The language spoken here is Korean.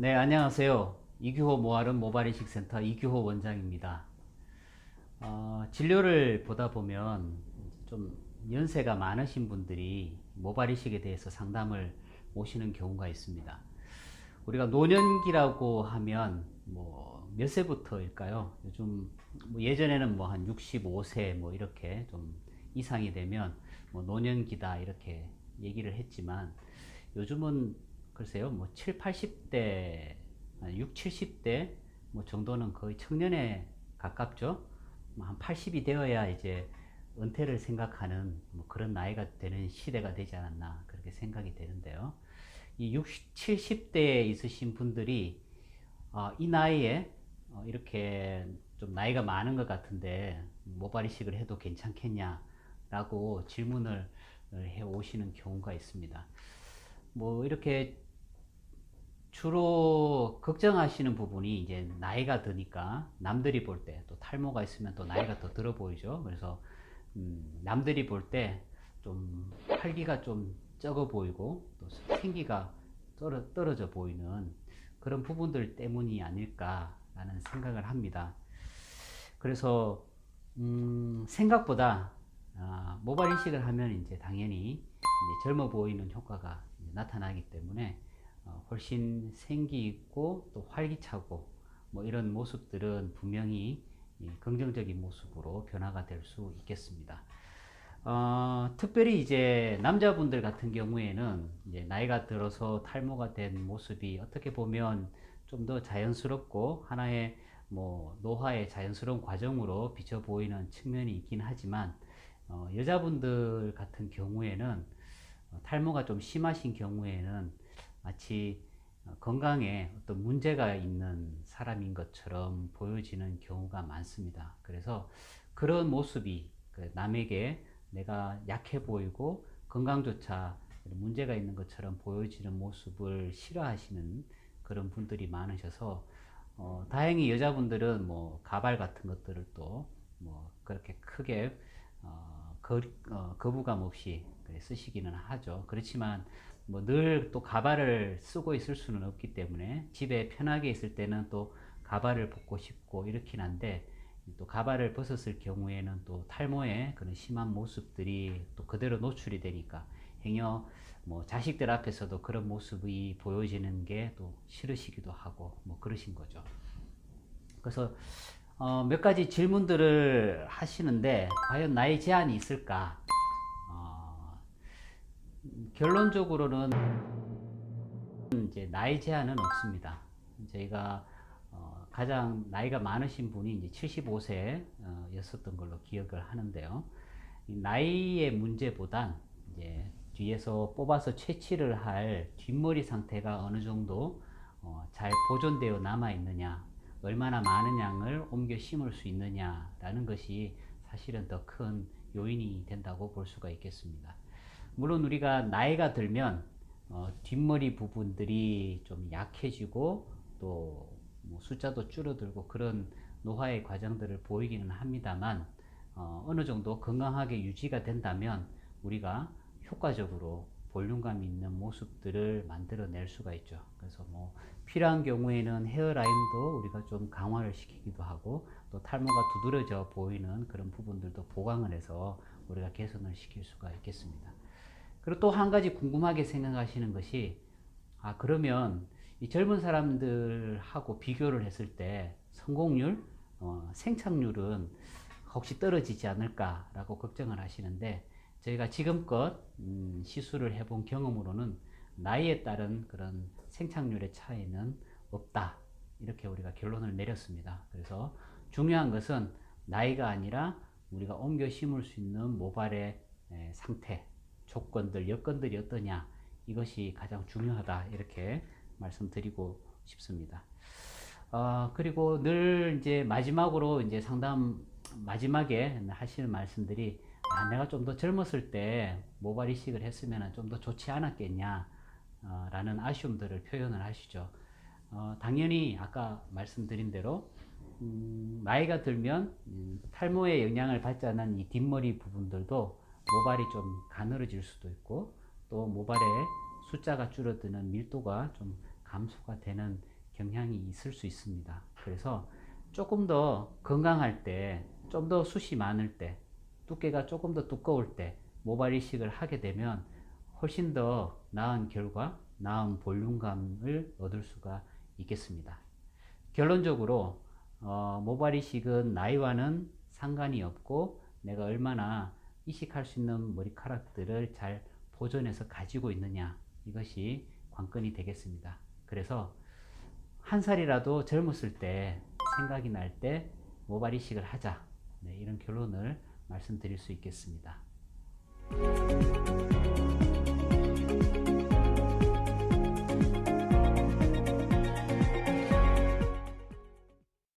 네, 안녕하세요. 이규호 모아름 모발이식센터 이규호 원장입니다. 진료를 보다 보면 좀 연세가 많으신 분들이 모발이식에 대해서 상담을 오시는 경우가 있습니다. 우리가 노년기라고 하면 뭐 몇 세부터일까요? 요즘 뭐 예전에는 뭐 한 65세 뭐 이렇게 좀 이상이 되면 뭐 노년기다 이렇게 얘기를 했지만 요즘은 글쎄요 뭐 7, 80대, 6, 70대 뭐 정도는 거의 청년에 가깝죠. 뭐한 80이 되어야 이제 은퇴를 생각하는 뭐 그런 나이가 되는 시대가 되지 않았나 그렇게 생각이 되는데요. 이 60, 70대에 있으신 분들이 이 나이에 이렇게 좀 나이가 많은 것 같은데 모발 이식을 해도 괜찮겠냐라고 질문을 해 오시는 경우가 있습니다. 뭐 이렇게 주로 걱정하시는 부분이 이제 나이가 드니까 남들이 볼 때 또 탈모가 있으면 또 나이가 더 들어 보이죠. 그래서 남들이 볼 때 좀 활기가 좀 적어 보이고 또 생기가 떨어져 보이는 그런 부분들 때문이 아닐까라는 생각을 합니다. 그래서 생각보다 모발 이식을 하면 이제 당연히 이제 젊어 보이는 효과가 나타나기 때문에 훨씬 생기 있고 또 활기차고 뭐 이런 모습들은 분명히 긍정적인 모습으로 변화가 될 수 있겠습니다. 특별히 이제 남자분들 같은 경우에는 이제 나이가 들어서 탈모가 된 모습이 어떻게 보면 좀 더 자연스럽고 하나의 뭐 노화의 자연스러운 과정으로 비쳐 보이는 측면이 있긴 하지만 여자분들 같은 경우에는 탈모가 좀 심하신 경우에는 마치 건강에 어떤 문제가 있는 사람인 것처럼 보여지는 경우가 많습니다. 그래서 그런 모습이 남에게 내가 약해 보이고 건강조차 문제가 있는 것처럼 보여지는 모습을 싫어하시는 그런 분들이 많으셔서 다행히 여자분들은 뭐 가발 같은 것들을 또 뭐 그렇게 크게 거부감 없이 쓰시기는 하죠. 그렇지만 뭐 늘 또 가발을 쓰고 있을 수는 없기 때문에 집에 편하게 있을 때는 또 가발을 벗고 싶고 이렇긴 한데 또 가발을 벗었을 경우에는 또 탈모의 그런 심한 모습들이 또 그대로 노출이 되니까 행여 뭐 자식들 앞에서도 그런 모습이 보여지는 게 또 싫으시기도 하고 뭐 그러신 거죠. 그래서 몇 가지 질문들을 하시는데 과연 나이 제한이 있을까? 어, 결론적으로는 이제 나이 제한은 없습니다. 저희가 가장 나이가 많으신 분이 이제 75세였었던 걸로 기억을 하는데요. 나이의 문제보단 이제 뒤에서 뽑아서 채취를 할 뒷머리 상태가 어느 정도 잘 보존되어 남아 있느냐, 얼마나 많은 양을 옮겨 심을 수 있느냐라는 것이 사실은 더 큰 요인이 된다고 볼 수가 있겠습니다. 물론 우리가 나이가 들면 뒷머리 부분들이 좀 약해지고 또뭐 숫자도 줄어들고 그런 노화의 과정들을 보이기는 합니다만 어느 정도 건강하게 유지가 된다면 우리가 효과적으로 볼륨감 있는 모습들을 만들어낼 수가 있죠. 그래서 뭐 필요한 경우에는 헤어라인도 우리가 좀 강화를 시키기도 하고 또 탈모가 두드러져 보이는 그런 부분들도 보강을 해서 우리가 개선을 시킬 수가 있겠습니다. 그리고 또 한 가지 궁금하게 생각하시는 것이 그러면 이 젊은 사람들하고 비교를 했을 때 성공률, 생착률은 혹시 떨어지지 않을까라고 걱정을 하시는데 저희가 지금껏 시술을 해본 경험으로는 나이에 따른 그런 생착률의 차이는 없다. 이렇게 우리가 결론을 내렸습니다. 그래서 중요한 것은 나이가 아니라 우리가 옮겨 심을 수 있는 모발의 상태, 조건들, 여건들이 어떠냐 이것이 가장 중요하다 이렇게 말씀드리고 싶습니다. 그리고 늘 이제 마지막으로 이제 상담 마지막에 하시는 말씀들이 내가 좀 더 젊었을 때 모발 이식을 했으면 좀 더 좋지 않았겠냐 라는 아쉬움들을 표현을 하시죠. 당연히 아까 말씀드린 대로 나이가 들면 탈모의 영향을 받지 않은 이 뒷머리 부분들도 모발이 좀 가늘어질 수도 있고 또 모발의 숫자가 줄어드는 밀도가 좀 감소가 되는 경향이 있을 수 있습니다. 그래서 조금 더 건강할 때, 좀 더 숱이 많을 때, 두께가 조금 더 두꺼울 때 모발 이식을 하게 되면 훨씬 더 나은 결과, 나은 볼륨감을 얻을 수가 있겠습니다. 결론적으로 모발 이식은 나이와는 상관이 없고 내가 얼마나 이식할 수 있는 머리카락들을 잘 보존해서 가지고 있느냐, 이것이 관건이 되겠습니다. 그래서 한 살이라도 젊었을 때 생각이 날 때 모발 이식을 하자, 네, 이런 결론을 말씀드릴 수 있겠습니다.